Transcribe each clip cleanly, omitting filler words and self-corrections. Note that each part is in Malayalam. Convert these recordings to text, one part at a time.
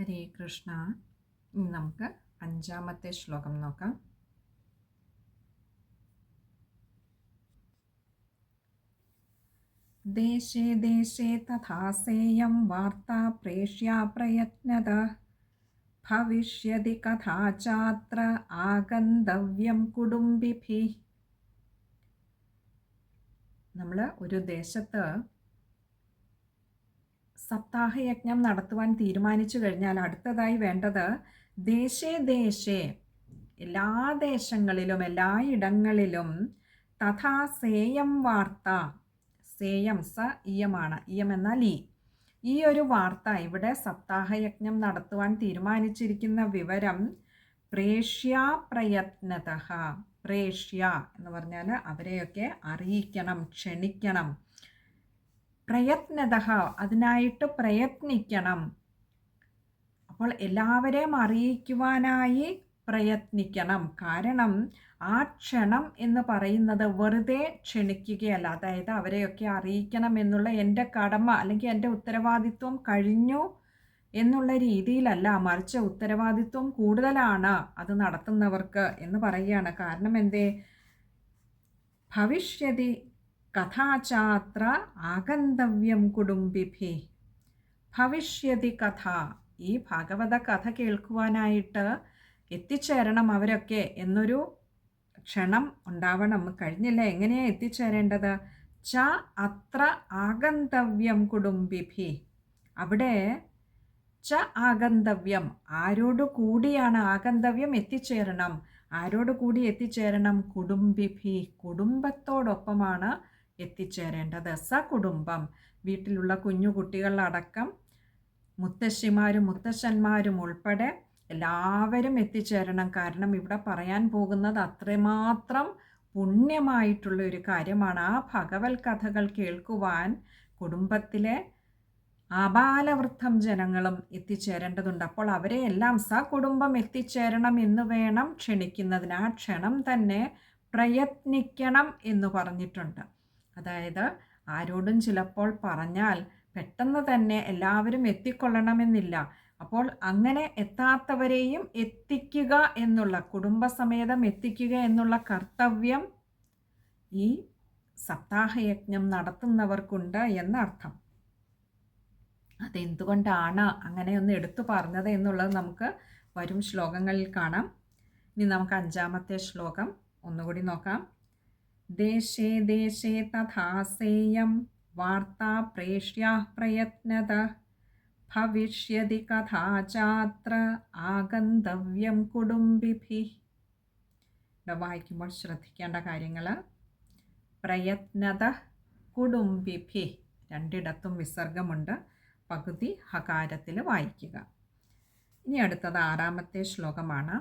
ഹരേ കൃഷ്ണ. ഇനി നമുക്ക് അഞ്ചാമത്തെ ശ്ലോകം നോക്കാം. ദേശേ ദേശേ തഥാ സേയം വാർത്താ പ്രേഷ്യാ പ്രയത്നത ഭവിഷ്യതി കഥാ ചാത്ര ആഗന്തവ്യം കുടുംബിഭിഃ. നമ്മൾ ഒരു ദേശത്ത് സപ്താഹയജ്ഞം നടത്തുവാൻ തീരുമാനിച്ചു കഴിഞ്ഞാൽ അടുത്തതായി വേണ്ടത് ദേശേ ദേശേ, എല്ലാ ദേശങ്ങളിലും എല്ലായിടങ്ങളിലും തഥാ സേയം വാർത്ത, സേയം സ ഇയമാണ്, ഇയം എന്നാൽ ഈ ഒരു വാർത്ത, ഇവിടെ സപ്താഹയജ്ഞം നടത്തുവാൻ തീരുമാനിച്ചിരിക്കുന്ന വിവരം പ്രേഷ്യാ പ്രയത്നതഃ, പ്രേഷ്യ എന്ന് പറഞ്ഞാൽ അവരെയൊക്കെ അറിയിക്കണം, ക്ഷണിക്കണം. പ്രയത്നതഃ, അതിനായിട്ട് പ്രയത്നിക്കണം. അപ്പോൾ എല്ലാവരെയും അറിയിക്കുവാനായി പ്രയത്നിക്കണം. കാരണം ആ ക്ഷണം എന്ന് പറയുന്നത് വെറുതെ ക്ഷണിക്കുകയല്ല. അതായത് അവരെയൊക്കെ അറിയിക്കണം എന്നുള്ള എൻ്റെ കടമ അല്ലെങ്കിൽ എൻ്റെ ഉത്തരവാദിത്വം കഴിഞ്ഞു എന്നുള്ള രീതിയിലല്ല, മറിച്ച് ഉത്തരവാദിത്വം കൂടുതലാണ് അത് നടത്തുന്നവർക്ക് എന്ന് പറയുകയാണ്. കാരണം എന്തേ? ഭവിഷ്യതി കഥാചാത്ര ആഗന്തവ്യം കുടുംബിഭിഃ. ഭവിഷ്യതി കഥ, ഈ ഭാഗവത കഥ കേൾക്കുവാനായിട്ട് എത്തിച്ചേരണം അവരൊക്കെ എന്നൊരു ക്ഷണം ഉണ്ടാവണം. കഴിഞ്ഞില്ല, എങ്ങനെയാണ് എത്തിച്ചേരേണ്ടത്? ച അത്ര ആഗന്തവ്യം കുടുംബിഭിഃ. അവിടെ ച ആഗന്തവ്യം, ആരോട് കൂടിയാണ് ആഗന്തവ്യം? എത്തിച്ചേരണം. ആരോട് കൂടി എത്തിച്ചേരണം? കുടുംബിഭിഃ, കുടുംബത്തോടൊപ്പമാണ് എത്തിച്ചേരേണ്ടത്. സകുടുംബം, വീട്ടിലുള്ള കുഞ്ഞു കുട്ടികളടക്കം മുത്തശ്ശിമാരും മുത്തശ്ശന്മാരും ഉൾപ്പെടെ എല്ലാവരും എത്തിച്ചേരണം. കാരണം ഇവിടെ പറയാൻ പോകുന്നത് അത്രമാത്രം പുണ്യമായിട്ടുള്ള ഒരു കാര്യമാണ്. ആ ഭഗവത് കഥകൾ കേൾക്കുവാൻ കുടുംബത്തിലെ ആബാലവൃദ്ധം ജനങ്ങളും എത്തിച്ചേരേണ്ടതുണ്ട്. അപ്പോൾ അവരെ എല്ലാം സകുടുംബം എത്തിച്ചേരണം എന്ന് വേണം ക്ഷണിക്കുന്നതിന്. ആ ക്ഷണം തന്നെ പ്രയത്നിക്കണം എന്ന് പറഞ്ഞിട്ടുണ്ട്. അതായത് ആരോടും ചിലപ്പോൾ പറഞ്ഞാൽ പെട്ടെന്ന് തന്നെ എല്ലാവരും എത്തിക്കൊള്ളണമെന്നില്ല. അപ്പോൾ അങ്ങനെ എത്താത്തവരെയും എത്തിക്കുക എന്നുള്ള, കുടുംബസമേതം എത്തിക്കുക എന്നുള്ള കർത്തവ്യം ഈ സപ്താഹയജ്ഞം നടത്തുന്നവർക്കുണ്ട് എന്നർത്ഥം. അതെന്തുകൊണ്ടാണ് അങ്ങനെയൊന്ന് എടുത്തു പറഞ്ഞത് എന്നുള്ളത് നമുക്ക് വരും ശ്ലോകങ്ങളിൽ കാണാം. ഇനി നമുക്ക് അഞ്ചാമത്തെ ശ്ലോകം ഒന്നുകൂടി നോക്കാം. ദേശേ ദേശേ തഥാ സേയം വാർത്താ പ്രേഷ്യാ പ്രയത്നത ഭവിഷ്യതി കഥാ ചാത്ര ആഗന്തവ്യം കുടുംബിഭിഃ. ഇവിടെ വായിക്കുമ്പോൾ ശ്രദ്ധിക്കേണ്ട കാര്യങ്ങൾ: പ്രയത്നത, കുടുംബിഭിഃ, രണ്ടിടത്തും വിസർഗമുണ്ട്. പകുതി ഹകാരത്തിൽ വായിക്കുക. ഇനി അടുത്തത് ആറാമത്തെ ശ്ലോകമാണ്.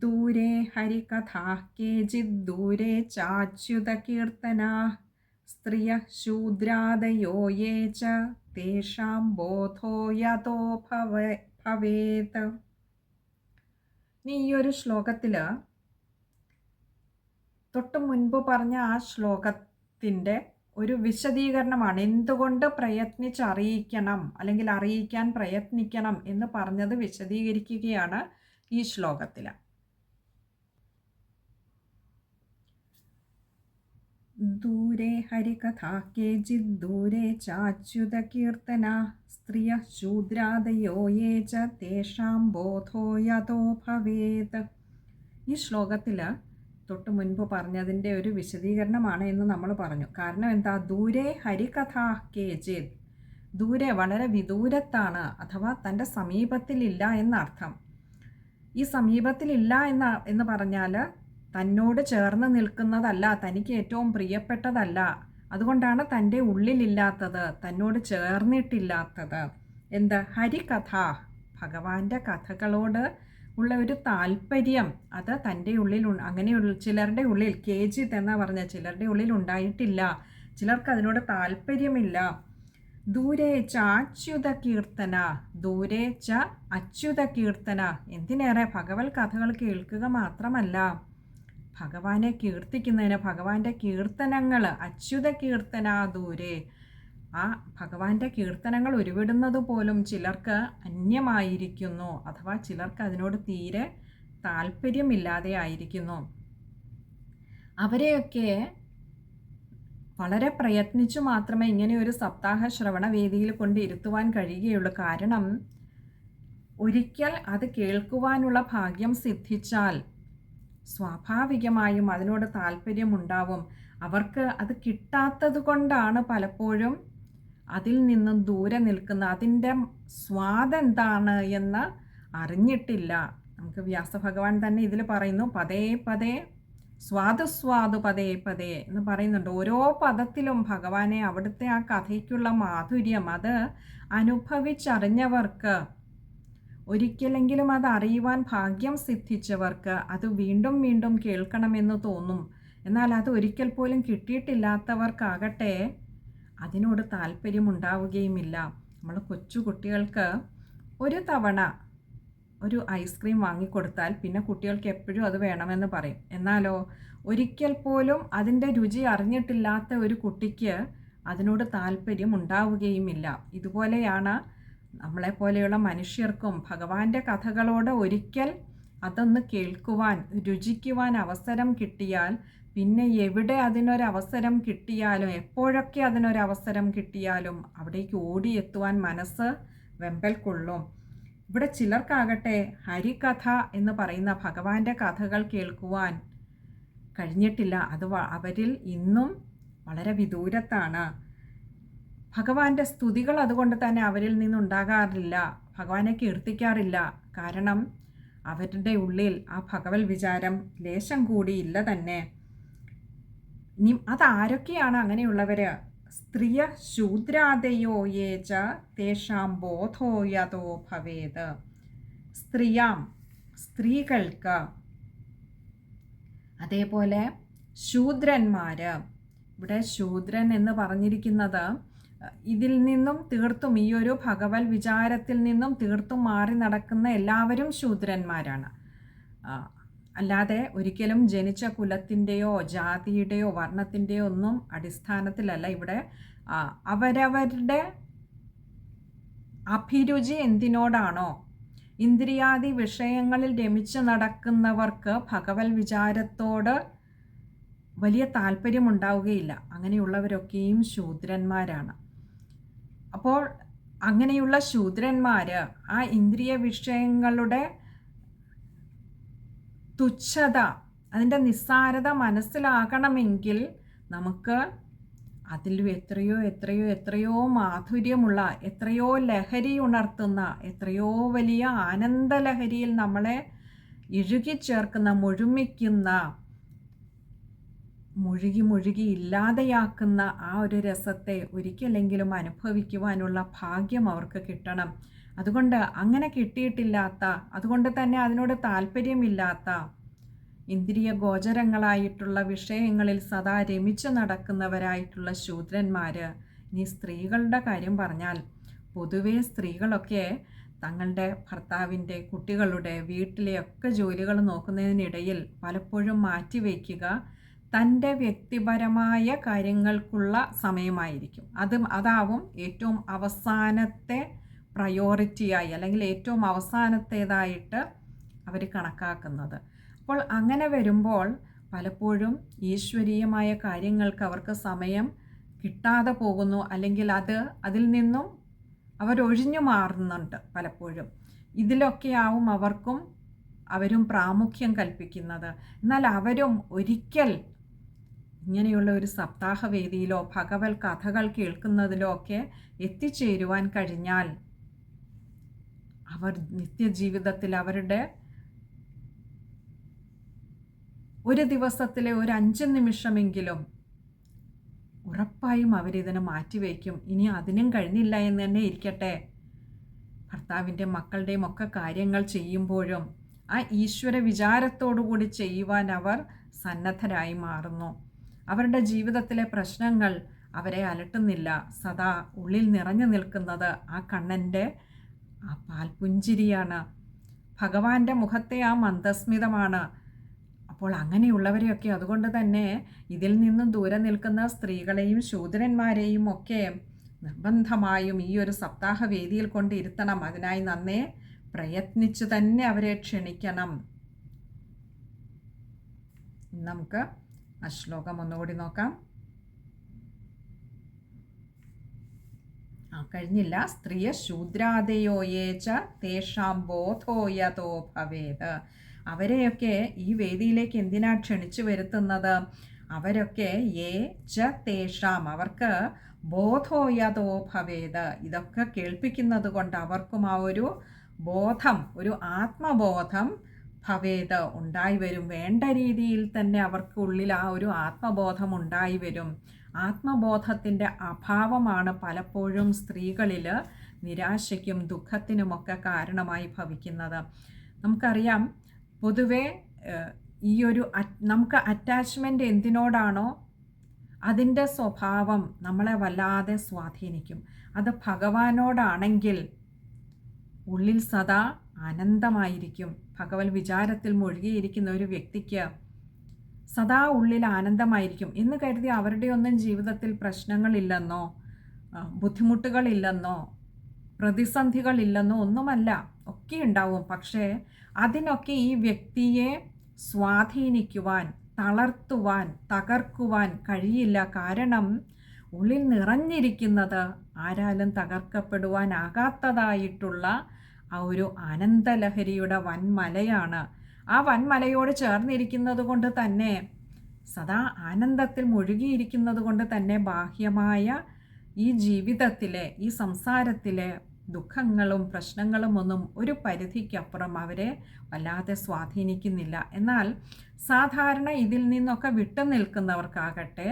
ദൂരേ ഹരികഥാഃ കേചിദ് ദൂരേ ചാച്യുത കീർത്തനാഃ സ്ത്രിയഃ ശൂദ്രാദയോ യേ ച തേഷാം ബോധോ യതോ ഭവേത്. ഇനി ഈ ഒരു ശ്ലോകത്തിൽ തൊട്ട് മുൻപ് പറഞ്ഞ ആ ശ്ലോകത്തിൻ്റെ ഒരു വിശദീകരണമാണ്. എന്തുകൊണ്ട് പ്രയത്നിച്ചറിയിക്കണം അല്ലെങ്കിൽ അറിയിക്കാൻ പ്രയത്നിക്കണം എന്ന് പറഞ്ഞത് വിശദീകരിക്കുകയാണ് ഈ ശ്ലോകത്തിൽ. ദൂരേ ഹരികഥാഃ കേചിദ് ദൂരേ ചാച്യുത കീർത്തനാഃ സ്ത്രിയഃ ശൂദ്രാദയോ യേ ച തേഷാം ബോധോ യതോ ഭവേത്. ഈ ശ്ലോകത്തിൽ തൊട്ട് മുൻപ് പറഞ്ഞതിൻ്റെ ഒരു വിശദീകരണമാണ് എന്ന് നമ്മൾ പറഞ്ഞു. കാരണം എന്താ? ദൂരേ ഹരികഥാഃ കേചിദ്, ദൂരെ വളരെ വിദൂരത്താണ്, അഥവാ തൻ്റെ സമീപത്തിലില്ല എന്നർത്ഥം. ഈ സമീപത്തിലില്ല എന്ന് പറഞ്ഞാൽ തന്നോട് ചേർന്ന് നിൽക്കുന്നതല്ല, തനിക്ക് ഏറ്റവും പ്രിയപ്പെട്ടതല്ല. അതുകൊണ്ടാണ് തൻ്റെ ഉള്ളിലില്ലാത്തത്, തന്നോട് ചേർന്നിട്ടില്ലാത്തത്. എന്ത്? ഹരികഥ, ഭഗവാന്റെ കഥകളോട് ഉള്ള ഒരു താല്പര്യം, അത് തൻ്റെ ഉള്ളിൽ, അങ്ങനെയുള്ള ചിലരുടെ ഉള്ളിൽ, കേജിത് എന്നാ പറഞ്ഞ, ചിലരുടെ ഉള്ളിൽ ഉണ്ടായിട്ടില്ല, ചിലർക്ക് അതിനോട് താല്പര്യമില്ല. ദൂരേ ച അച്യുത കീർത്തന, ദൂരേ ച അച്യുത കീർത്തന, എന്തിനേറെ ഭഗവത് കഥകൾ കേൾക്കുക മാത്രമല്ല, ഭഗവാനെ കീർത്തിക്കുന്നതിന് ഭഗവാന്റെ കീർത്തനങ്ങൾ, അച്യുത കീർത്തന ദൂരെ, ആ ഭഗവാന്റെ കീർത്തനങ്ങൾ ഉരുവിടുന്നത് പോലും ചിലർക്ക് അന്യമായിരിക്കുന്നു, അഥവാ ചിലർക്ക് അതിനോട് തീരെ താല്പര്യമില്ലാതെ ആയിരിക്കുന്നു. അവരെയൊക്കെ വളരെ പ്രയത്നിച്ചു മാത്രമേ ഇങ്ങനെ ഒരു സപ്താഹ ശ്രവണ വേദിയിൽ കൊണ്ടിരുത്തുവാൻ കഴിയുകയുള്ളൂ. കാരണം ഒരിക്കൽ അത് കേൾക്കുവാനുള്ള ഭാഗ്യം സിദ്ധിച്ചാൽ സ്വാഭാവികമായും അതിനോട് താല്പര്യമുണ്ടാവും. അവർക്ക് അത് കിട്ടാത്തത് കൊണ്ടാണ് പലപ്പോഴും അതിൽ നിന്നും ദൂരെ നിൽക്കുന്ന, അതിൻ്റെ സ്വാദെന്താണ് എന്ന് അറിഞ്ഞിട്ടില്ല. നമുക്ക് വ്യാസഭഗവാൻ തന്നെ ഇതിൽ പറയുന്നു, പതേ പതേ സ്വാദു പതേ പതേ എന്ന് പറയുന്നുണ്ട്. ഓരോ പദത്തിലും ഭഗവാനെ, അവിടുത്തെ ആ കഥയ്ക്കുള്ള മാധുര്യം അത് അനുഭവിച്ചറിഞ്ഞവർക്ക്, ഒരിക്കലെങ്കിലും അത് അറിയുവാൻ ഭാഗ്യം സിദ്ധിച്ചവർക്ക് അത് വീണ്ടും വീണ്ടും കേൾക്കണമെന്ന് തോന്നും. എന്നാൽ അത് ഒരിക്കൽ പോലും കിട്ടിയിട്ടില്ലാത്തവർക്കാകട്ടെ അതിനോട് താല്പര്യമുണ്ടാവുകയുമില്ല. നമ്മൾ കൊച്ചു കുട്ടികൾക്ക് ഒരു തവണ ഒരു ഐസ്ക്രീം വാങ്ങിക്കൊടുത്താൽ പിന്നെ കുട്ടികൾക്ക് എപ്പോഴും അത് വേണമെന്ന് പറയും. എന്നാലോ ഒരിക്കൽ പോലും അതിൻ്റെ രുചി അറിഞ്ഞിട്ടില്ലാത്ത ഒരു കുട്ടിക്ക് അതിനോട് താല്പര്യം ഉണ്ടാവുകയുമില്ല. ഇതുപോലെയാണ് നമ്മളെപ്പോലെയുള്ള മനുഷ്യർക്കും ഭഗവാന്റെ കഥകളോട് ഒരിക്കൽ അതൊന്ന് കേൾക്കുവാൻ, രുചിക്കുവാൻ അവസരം കിട്ടിയാൽ പിന്നെ എവിടെ അതിനൊരവസരം കിട്ടിയാലും, എപ്പോഴൊക്കെ അതിനൊരവസരം കിട്ടിയാലും അവിടേക്ക് ഓടിയെത്തുവാൻ മനസ്സ് വെമ്പൽ കൊള്ളും. ഇവിടെ ചിലർക്കാകട്ടെ ഹരികഥ എന്ന് പറയുന്ന ഭഗവാന്റെ കഥകൾ കേൾക്കുവാൻ കഴിഞ്ഞിട്ടില്ല. അത് അവരിൽ ഇന്നും വളരെ വിദൂരത്താണ്. ഭഗവാന്റെ സ്തുതികൾ അതുകൊണ്ട് തന്നെ അവരിൽ നിന്നുണ്ടാകാറില്ല, ഭഗവാനെ കീർത്തിക്കാറില്ല. കാരണം അവരുടെ ഉള്ളിൽ ആ ഭഗവത് വിചാരം ലേശം കൂടിയില്ല തന്നെ. അതാരൊക്കെയാണ് അങ്ങനെയുള്ളവർ? സ്ത്രീയ ശൂദ്രാദയോ യേ ച തേഷാം ബോധോ യതോ ഭവേത്. സ്ത്രീകൾക്ക്, അതേപോലെ ശൂദ്രന്മാർ. ഇവിടെ ശൂദ്രൻ എന്ന് പറഞ്ഞിരിക്കുന്നത് ഇതിൽ നിന്നും തീർത്തും, ഈ ഒരു ഭഗവത് വിചാരത്തിൽ നിന്നും തീർത്തും മാറി നടക്കുന്ന എല്ലാവരും ശൂദ്രന്മാരാണ്. അല്ലാതെ ഒരിക്കലും ജനിച്ച കുലത്തിൻ്റെയോ ജാതിയുടെയോ വർണ്ണത്തിൻ്റെയോ ഒന്നും അടിസ്ഥാനത്തിലല്ല. ഇവിടെ അവരവരുടെ അഭിരുചി എന്തിനോടാണോ, ഇന്ദ്രിയാദി വിഷയങ്ങളിൽ രമിച്ച് നടക്കുന്നവർക്ക് ഭഗവത് വിചാരത്തോട് വലിയ താല്പര്യമുണ്ടാവുകയില്ല. അങ്ങനെയുള്ളവരൊക്കെയും ശൂദ്രന്മാരാണ്. അപ്പോൾ അങ്ങനെയുള്ള ശൂദ്രന്മാർ ആ ഇന്ദ്രിയ വിഷയങ്ങളുടെ തുച്ഛത, അതിൻ്റെ നിസ്സാരത മനസ്സിലാകണമെങ്കിൽ നമുക്ക് അതിൽ എത്രയോ എത്രയോ എത്രയോ മാധുര്യമുള്ള, എത്രയോ ലഹരി ഉണർത്തുന്ന, എത്രയോ വലിയ ആനന്ദലഹരിയിൽ നമ്മളെ ഇഴുകിച്ചേർക്കുന്ന, മുഴുകി ഇല്ലാതെയാക്കുന്ന ആ ഒരു രസത്തെ ഒരിക്കലെങ്കിലും അനുഭവിക്കുവാനുള്ള ഭാഗ്യം അവർക്ക് കിട്ടണം. അതുകൊണ്ട് അങ്ങനെ കിട്ടിയിട്ടില്ലാത്ത, അതുകൊണ്ട് തന്നെ അതിനോട് താല്പര്യമില്ലാത്ത, ഇന്ദ്രിയ ഗോചരങ്ങളായിട്ടുള്ള വിഷയങ്ങളിൽ സദാ രമിച്ച് നടക്കുന്നവരായിട്ടുള്ള ശൂദ്രന്മാർ. ഇനി സ്ത്രീകളുടെ കാര്യം പറഞ്ഞാൽ, പൊതുവെ സ്ത്രീകളൊക്കെ തങ്ങളുടെ ഭർത്താവിൻ്റെ, കുട്ടികളുടെ, വീട്ടിലെയൊക്കെ ജോലികൾ നോക്കുന്നതിനിടയിൽ പലപ്പോഴും മാറ്റിവെക്കുക തൻ്റെ വ്യക്തിപരമായ കാര്യങ്ങൾക്കുള്ള സമയമായിരിക്കും. അതാവും ഏറ്റവും അവസാനത്തെ പ്രയോറിറ്റിയായി, അല്ലെങ്കിൽ ഏറ്റവും അവസാനത്തേതായിട്ട് അവർ കണക്കാക്കുന്നത്. അപ്പോൾ അങ്ങനെ വരുമ്പോൾ പലപ്പോഴും ഈശ്വരീയമായ കാര്യങ്ങൾക്ക് അവർക്ക് സമയം കിട്ടാതെ പോകുന്നു, അല്ലെങ്കിൽ അതിൽ നിന്നും അവരൊഴിഞ്ഞു മാറുന്നുണ്ട് പലപ്പോഴും. ഇതിലൊക്കെയാവും അവരും പ്രാമുഖ്യം കൽപ്പിക്കുന്നത്. എന്നാൽ അവരും ഒരിക്കൽ ഇങ്ങനെയുള്ള ഒരു സപ്താഹവേദിയിലോ ഭഗവത് കഥകൾ കേൾക്കുന്നതിലോ ഒക്കെ എത്തിച്ചേരുവാൻ കഴിഞ്ഞാൽ അവർ നിത്യജീവിതത്തിൽ അവരുടെ ഒരു ദിവസത്തിലെ ഒരു 5 നിമിഷമെങ്കിലും ഉറപ്പായും അവരിതിനെ മാറ്റിവെക്കും. ഇനി അതിനും കഴിഞ്ഞില്ല എന്ന് തന്നെ ഇരിക്കട്ടെ, ഭർത്താവിൻ്റെയും മക്കളുടെയും ഒക്കെ കാര്യങ്ങൾ ചെയ്യുമ്പോഴും ആ ഈശ്വര വിചാരത്തോടുകൂടി ചെയ്യുവാൻ അവർ സന്നദ്ധരായി മാറുന്നു. അവരുടെ ജീവിതത്തിലെ പ്രശ്നങ്ങൾ അവരെ അലട്ടുന്നില്ല. സദാ ഉള്ളിൽ നിറഞ്ഞു നിൽക്കുന്നത് ആ കണ്ണൻ്റെ ആ പാൽപുഞ്ചിരിയാണ്, ഭഗവാന്റെ മുഖത്തെ ആ മന്ദസ്മിതമാണ്. അപ്പോൾ അങ്ങനെയുള്ളവരെയൊക്കെ, അതുകൊണ്ട് തന്നെ ഇതിൽ നിന്നും ദൂരെ നിൽക്കുന്ന സ്ത്രീകളെയും ശൂദ്രന്മാരെയും ഒക്കെ നിർബന്ധമായും ഈ ഒരു സപ്താഹ വേദിയിൽ കൊണ്ടിരുത്തണം. അതിനായി നന്നേ പ്രയത്നിച്ചു തന്നെ അവരെ ക്ഷണിക്കണം. നമുക്ക് ആ ശ്ലോകം ഒന്നുകൂടി നോക്കാം. കഴിഞ്ഞില്ല. സ്ത്രീയ ശൂദ്രാദയോ യേ ച തേഷാം ബോധോ യതോ ഭവേത്. അവരെയൊക്കെ ഈ വേദിയിലേക്ക് എന്തിനാ ക്ഷണിച്ചു വരുത്തുന്നത്? അവരൊക്കെ യേ ച തേഷാം, അവർക്ക് ബോധോ യതോ ഭവേത്, ഇതൊക്കെ കേൾപ്പിക്കുന്നത് കൊണ്ട് അവർക്കും ആ ഒരു ബോധം, ഒരു ആത്മബോധം ഭവേത് ഉണ്ടായി വരും. വേണ്ട രീതിയിൽ തന്നെ അവർക്കുള്ളിൽ ആ ഒരു ആത്മബോധം ഉണ്ടായി വരും. ആത്മബോധത്തിൻ്റെ അഭാവമാണ് പലപ്പോഴും സ്ത്രീകളിൽ നിരാശയ്ക്കും ദുഃഖത്തിനുമൊക്കെ കാരണമായി ഭവിക്കുന്നത്. നമുക്കറിയാം, പൊതുവെ ഈ ഒരു നമുക്ക് അറ്റാച്ച്മെൻ്റ് എന്തിനോടാണോ അതിൻ്റെ സ്വഭാവം നമ്മളെ വല്ലാതെ സ്വാധീനിക്കും. അത് ഭഗവാനോടാണെങ്കിൽ ഉള്ളിൽ സദാ ആനന്ദമായിരിക്കും. ഭഗവത് വിചാരത്തിൽ മുഴുകിയിരിക്കുന്ന ഒരു വ്യക്തിക്ക് സദാ ഉള്ളിൽ ആനന്ദമായിരിക്കും എന്ന് കരുതി അവരുടെ ഒന്നും ജീവിതത്തിൽ പ്രശ്നങ്ങളില്ലെന്നോ ബുദ്ധിമുട്ടുകളില്ലെന്നോ പ്രതിസന്ധികളില്ലെന്നോ ഒന്നുമല്ല, ഒക്കെ ഉണ്ടാവും. പക്ഷേ അതിനൊക്കെ ഈ വ്യക്തിയെ സ്വാധീനിക്കുവാൻ, തളർത്തുവാൻ, തകർക്കുവാൻ കഴിയില്ല. കാരണം ഉള്ളിൽ നിറഞ്ഞിരിക്കുന്നത് ആരാലും തകർക്കപ്പെടുവാനാകാത്തതായിട്ടുള്ള ആ ഒരു ആനന്ദലഹരിയുടെ വൻമലയാണ്. ആ വൻമലയോട് ചേർന്നിരിക്കുന്നത് കൊണ്ട് തന്നെ, സദാ ആനന്ദത്തിൽ മുഴുകിയിരിക്കുന്നത് കൊണ്ട് തന്നെ ബാഹ്യമായ ഈ ജീവിതത്തിലെ, ഈ സംസാരത്തിലെ ദുഃഖങ്ങളും പ്രശ്നങ്ങളും ഒന്നും ഒരു പരിധിക്കപ്പുറം അവരെ വല്ലാതെ സ്വാധീനിക്കുന്നില്ല. എന്നാൽ സാധാരണ ഇതിൽ നിന്നൊക്കെ വിട്ടു നിൽക്കുന്നവർക്കാകട്ടെ,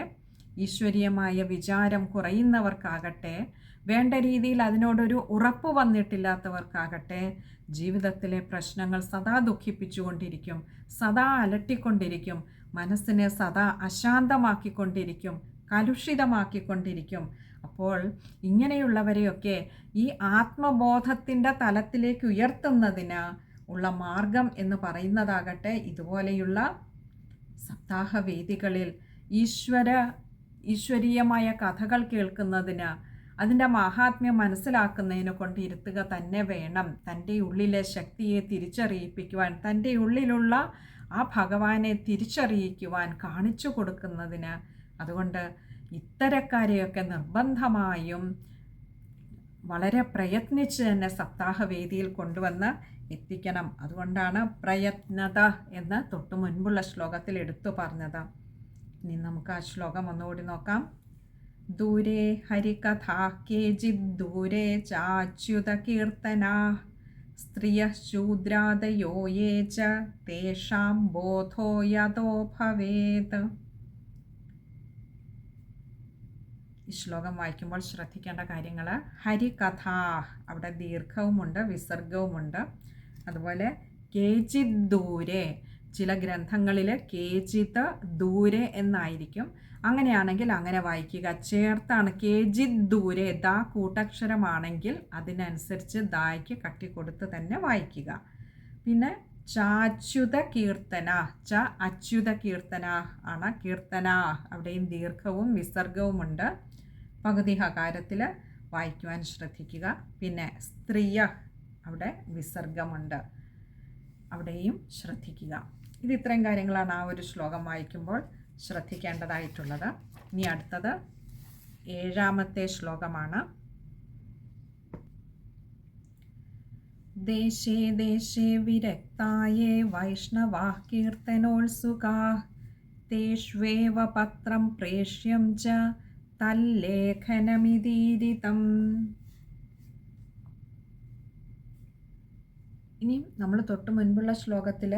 ഈശ്വരീയമായ വിചാരം കുറയുന്നവർക്കാകട്ടെ, വേണ്ട രീതിയിൽ അതിനോടൊരു ഉറപ്പ് വന്നിട്ടില്ലാത്തവർക്കാകട്ടെ, ജീവിതത്തിലെ പ്രശ്നങ്ങൾ സദാ ദുഃഖിപ്പിച്ചുകൊണ്ടിരിക്കും, സദാ അലട്ടിക്കൊണ്ടിരിക്കും, മനസ്സിനെ സദാ അശാന്തമാക്കിക്കൊണ്ടിരിക്കും, കലുഷിതമാക്കിക്കൊണ്ടിരിക്കും. അപ്പോൾ ഇങ്ങനെയുള്ളവരെയൊക്കെ ഈ ആത്മബോധത്തിൻ്റെ തലത്തിലേക്ക് ഉയർത്തുന്നതിന് ഉള്ള മാർഗം എന്ന് പറയുന്നതാകട്ടെ, ഇതുപോലെയുള്ള സപ്താഹവേദികളിൽ ഈശ്വരീയമായ കഥകൾ കേൾക്കുന്നതിന്, അതിൻ്റെ മാഹാത്മ്യം മനസ്സിലാക്കുന്നതിനെ കൊണ്ട് ഇരുത്തുക തന്നെ വേണം. തൻ്റെ ഉള്ളിലെ ശക്തിയെ തിരിച്ചറിയിപ്പിക്കുവാൻ, തൻ്റെ ഉള്ളിലുള്ള ആ ഭഗവാനെ തിരിച്ചറിയിക്കുവാൻ കാണിച്ചു കൊടുക്കുന്നതിന്. അതുകൊണ്ട് ഇത്തരക്കാരെയൊക്കെ നിർബന്ധമായും വളരെ പ്രയത്നിച്ച് തന്നെ സപ്താഹവേദിയിൽ കൊണ്ടുവന്ന് എത്തിക്കണം. അതുകൊണ്ടാണ് പ്രയത്നത എന്ന് തൊട്ടു മുൻപുള്ള ശ്ലോകത്തിൽ എടുത്തു പറഞ്ഞത്. ഇനി നമുക്ക് ആ ശ്ലോകം ഒന്നുകൂടി നോക്കാം. ദൂരെ ഹരികഥാ കേചിത് ദൂരെ ചാച്യുത കീർത്തനാ സ്ത്രിയ ശൂദ്രാദയോ യേ ച തേഷാം ബോധോ യതോ ഭവേത്. ഈ ശ്ലോകം വായിക്കുമ്പോൾ ശ്രദ്ധിക്കേണ്ട കാര്യങ്ങൾ: ഹരികഥ, അവിടെ ദീർഘവുമുണ്ട് വിസർഗവുമുണ്ട്. അതുപോലെ കേചിത് ദൂരെ, ചില ഗ്രന്ഥങ്ങളിൽ കേചിത് ദൂരെ എന്നായിരിക്കും. അങ്ങനെയാണെങ്കിൽ അങ്ങനെ വായിക്കുക. ചേർത്താണ് കേചിത് ദൂരെ, ദ കൂട്ടക്ഷരമാണെങ്കിൽ അതിനനുസരിച്ച് ദായ്ക്ക് കട്ടിക്കൊടുത്ത് തന്നെ വായിക്കുക. പിന്നെ ചാച്യുത കീർത്തന, ച അച്യുത കീർത്തന ആണ്. കീർത്തന, അവിടെയും ദീർഘവും വിസർഗവുമുണ്ട്. പകുതി ഹകാരത്തിൽ വായിക്കുവാൻ ശ്രദ്ധിക്കുക. പിന്നെ സ്ത്രീയ, അവിടെ വിസർഗമുണ്ട്, അവിടെയും ശ്രദ്ധിക്കുക. ഇത് ഇത്രയും കാര്യങ്ങളാണ് ആ ഒരു ശ്ലോകം വായിക്കുമ്പോൾ ശ്രദ്ധിക്കേണ്ടതായിട്ടുള്ളത്. ഇനി അടുത്തത് 7ാമത്തെ ശ്ലോകമാണ്. ദേശേ ദേശേ വിരക്തായേ വൈഷ്ണവാ കീർത്തനോത്സുകാ തേഷ്വേവ പത്രം പ്രേഷ്യം ച തല്ലേഖനമിതീരിതം. ഇനി നമ്മൾ തൊട്ട് മുൻപുള്ള ശ്ലോകത്തിൽ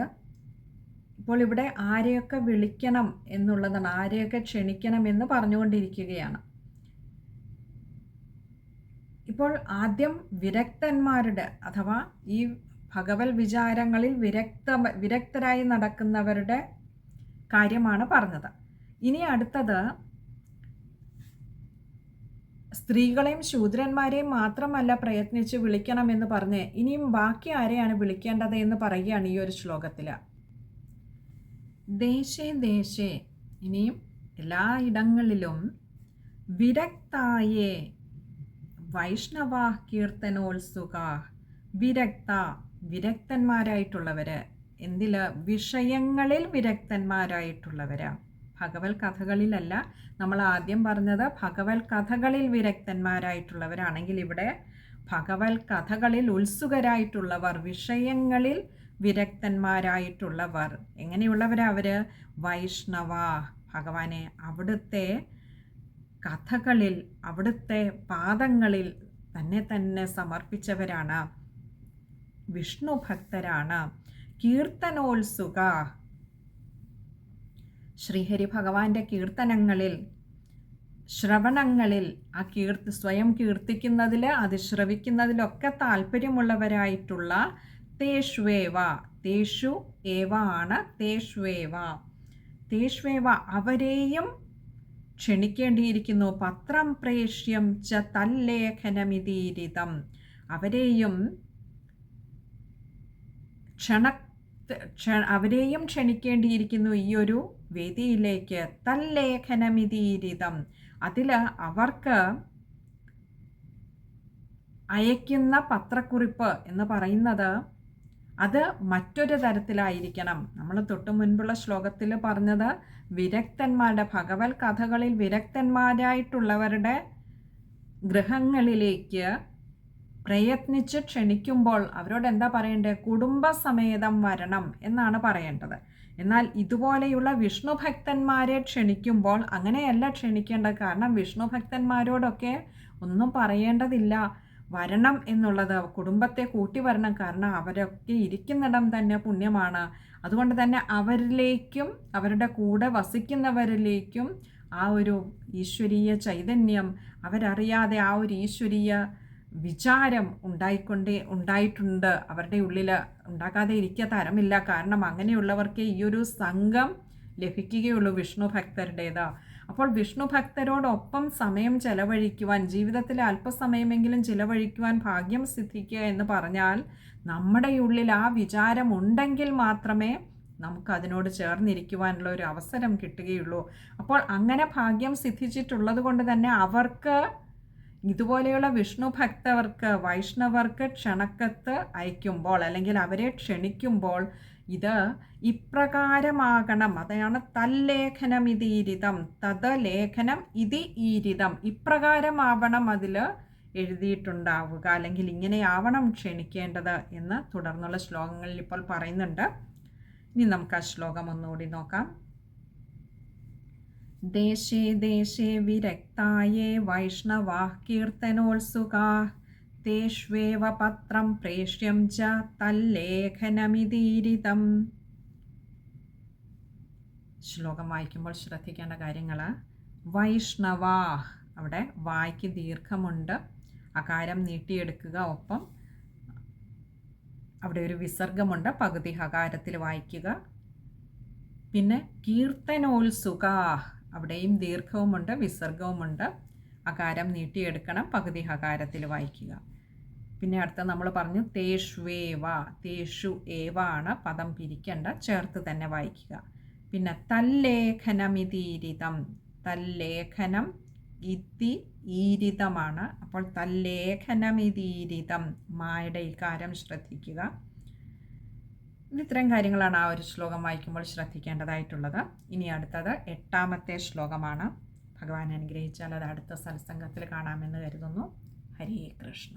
ഇപ്പോൾ ഇവിടെ ആരെയൊക്കെ വിളിക്കണം എന്നുള്ളതാണ്, ആരെയൊക്കെ ക്ഷണിക്കണം എന്ന് പറഞ്ഞുകൊണ്ടിരിക്കുകയാണ്. ഇപ്പോൾ ആദ്യം വിരക്തന്മാരുടെ, അഥവാ ഈ ഭഗവത് വിചാരങ്ങളിൽ വിരക്തരായി നടക്കുന്നവരുടെ കാര്യമാണ് പറഞ്ഞത്. ഇനി അടുത്തത് സ്ത്രീകളെയും ശൂദ്രന്മാരെയും മാത്രമല്ല പ്രയത്നിച്ച് വിളിക്കണമെന്ന് പറഞ്ഞ് ഇനിയും ബാക്കി ആരെയാണ് വിളിക്കേണ്ടത് എന്ന് പറയുകയാണ് ഈ ഒരു ശ്ലോകത്തിൽ. ദേശേ ദേശേ, ഇനിയും എല്ലായിടങ്ങളിലും വിരക്തായേ, വൈഷ്ണവ കീർത്തനോത്സുക വിരക്ത, വിരക്തന്മാരായിട്ടുള്ളവർ. എന്തില്? വിഷയങ്ങളിൽ വിരക്തന്മാരായിട്ടുള്ളവരാ. ഭഗവത് കഥകളിലല്ല, നമ്മൾ ആദ്യം പറഞ്ഞത് ഭഗവത് കഥകളിൽ വിരക്തന്മാരായിട്ടുള്ളവരാണെങ്കിൽ ഇവിടെ ഭഗവത് കഥകളിൽ ഉത്സുകരായിട്ടുള്ളവർ, വിഷയങ്ങളിൽ വിരക്തന്മാരായിട്ടുള്ളവർ. എങ്ങനെയുള്ളവരാ അവർ? വൈഷ്ണവ, ഭഗവാനെ അവിടുത്തെ കഥകളിൽ, അവിടുത്തെ പാദങ്ങളിൽ തന്നെ സമർപ്പിച്ചവരാണ്, വിഷ്ണു ഭക്തരാണ്. കീർത്തനോത്സുക, ശ്രീഹരി ഭഗവാന്റെ കീർത്തനങ്ങളിൽ, ശ്രവണങ്ങളിൽ, ആ സ്വയം കീർത്തിക്കുന്നതിൽ, അത് ശ്രവിക്കുന്നതിലൊക്കെ താല്പര്യമുള്ളവരായിട്ടുള്ള തേഷ്വേവ, തേഷു ഏവ ആണ് തേഷ്വേവ, തേഷ്വേവ അവരെയും ക്ഷണിക്കേണ്ടിയിരിക്കുന്നു. പത്രം പ്രേഷ്യം ച തല്ലേഖനമിതീരിതം, അവരെയും അവരെയും ക്ഷണിക്കേണ്ടിയിരിക്കുന്നു ഈ ഒരു വേദിയിലേക്ക്. തല്ലേഖനമിതീരിതം, അതിൽ അവർക്ക് അയക്കുന്ന പത്രക്കുറിപ്പ് എന്ന് പറയുന്നത് അത് മറ്റൊരു തരത്തിലായിരിക്കണം. നമ്മൾ തൊട്ടു മുൻപുള്ള ശ്ലോകത്തിൽ പറഞ്ഞത് വിരക്തന്മാരുടെ, ഭഗവത് കഥകളിൽ വിരക്തന്മാരായിട്ടുള്ളവരുടെ ഗൃഹങ്ങളിലേക്ക് പ്രയത്നിച്ച് ക്ഷണിക്കുമ്പോൾ അവരോട് എന്താ പറയേണ്ടത്? കുടുംബസമേതം വരണം എന്നാണ് പറയേണ്ടത്. എന്നാൽ ഇതുപോലെയുള്ള വിഷ്ണു ഭക്തന്മാരെ ക്ഷണിക്കുമ്പോൾ അങ്ങനെയല്ല ക്ഷണിക്കേണ്ടത്. കാരണം വിഷ്ണു ഭക്തന്മാരോടൊക്കെ ഒന്നും പറയേണ്ടതില്ല, വരണം എന്നുള്ളത്. കുടുംബത്തെ കൂട്ടി വരണം, കാരണം അവരൊക്കെ ഇരിക്കുന്നിടം തന്നെ പുണ്യമാണ്. അതുകൊണ്ട് തന്നെ അവരിലേക്കും അവരുടെ കൂടെ വസിക്കുന്നവരിലേക്കും ആ ഒരു ഈശ്വരീയ ചൈതന്യം, അവരറിയാതെ ആ ഒരു ഈശ്വരീയ വിചാരം ഉണ്ടായിട്ടുണ്ട് അവരുടെ ഉള്ളിൽ. ഉണ്ടാക്കാതെ ഇരിക്കാൻ തരമില്ല. കാരണം അങ്ങനെയുള്ളവർക്ക് ഈ ഒരു സംഘം ലഭിക്കുകയുള്ളൂ വിഷ്ണു ഭക്തരുടേത്. അപ്പോൾ വിഷ്ണു ഭക്തരോടൊപ്പം സമയം ചെലവഴിക്കുവാൻ, ജീവിതത്തിൽ അല്പസമയമെങ്കിലും ചിലവഴിക്കുവാൻ ഭാഗ്യം സിദ്ധിക്കുക എന്ന് പറഞ്ഞാൽ നമ്മുടെ ഉള്ളിൽ ആ വിചാരം ഉണ്ടെങ്കിൽ മാത്രമേ നമുക്ക് അതിനോട് ചേർന്നിരിക്കുവാനുള്ള ഒരു അവസരം കിട്ടുകയുള്ളൂ. അപ്പോൾ അങ്ങനെ ഭാഗ്യം സിദ്ധിച്ചിട്ടുള്ളത് കൊണ്ട് തന്നെ അവർക്ക്, ഇതുപോലെയുള്ള വിഷ്ണു ഭക്തർക്ക്, വൈഷ്ണവർക്ക് ക്ഷണക്കത്ത് അയക്കുമ്പോൾ അല്ലെങ്കിൽ അവരെ ക്ഷണിക്കുമ്പോൾ ഇത് ഇപ്രകാരമാകണം. അതാണ് തല്ലേഖനം ഇതീരിതം, തത് ലേഖനം ഇതി ഈരിതം, ഇപ്രകാരമാവണം അതിൽ എഴുതിയിട്ടുണ്ടാവുക, അല്ലെങ്കിൽ ഇങ്ങനെയാവണം ക്ഷണിക്കേണ്ടത് എന്ന് തുടർന്നുള്ള ശ്ലോകങ്ങളിൽ ഇപ്പോൾ പറയുന്നുണ്ട്. ഇനി നമുക്ക് ആ ശ്ലോകം ഒന്നുകൂടി നോക്കാം. ദേശേ ദേശേ വിരക്തായേ വൈഷ്ണവാഃ കീർത്തനോത്സുകാഃ തേഷ്വേവ പത്രം പ്രേഷ്യം ച തല്ലേഖനമിതീരിതം. ശ്ലോകം വായിക്കുമ്പോൾ ശ്രദ്ധിക്കേണ്ട കാര്യങ്ങൾ: വൈഷ്ണവാഃ, അവിടെ വായ്ക്ക് ദീർഘമുണ്ട്, അകാരം നീട്ടിയെടുക്കുക. ഒപ്പം അവിടെ ഒരു വിസർഗമുണ്ട്, പകുതി ഹകാരത്തിൽ വായിക്കുക. പിന്നെ കീർത്തനോത്സുകാഃ, അവിടെയും ദീർഘവുമുണ്ട് വിസർഗവുമുണ്ട്, അകാരം നീട്ടിയെടുക്കണം, പകുതി ഹകാരത്തിൽ വായിക്കുക. പിന്നെ അടുത്ത നമ്മൾ പറഞ്ഞു തേഷ്വേവ, തേഷു ഏവ ആണ്, പദം പിരിക്കേണ്ട, ചേർത്ത് തന്നെ വായിക്കുക. പിന്നെ തല്ലേഖനമിതീരിതം, തല്ലേഖനം ഇതി ഈരിതമാണ്. അപ്പോൾ തല്ലേഖനമിതീരിതം, മായുടെ ഇകാരം ശ്രദ്ധിക്കുക. ഇത്രയും കാര്യങ്ങളാണ് ആ ഒരു ശ്ലോകം വായിക്കുമ്പോൾ ശ്രദ്ധിക്കേണ്ടതായിട്ടുള്ളത്. ഇനി അടുത്തത് 8ാമത്തെ ശ്ലോകമാണ്. ഭഗവാൻ അനുഗ്രഹിച്ചാൽ അത് അടുത്ത സത്സംഗത്തിൽ കാണാമെന്ന് കരുതുന്നു. ഹരേ കൃഷ്ണ.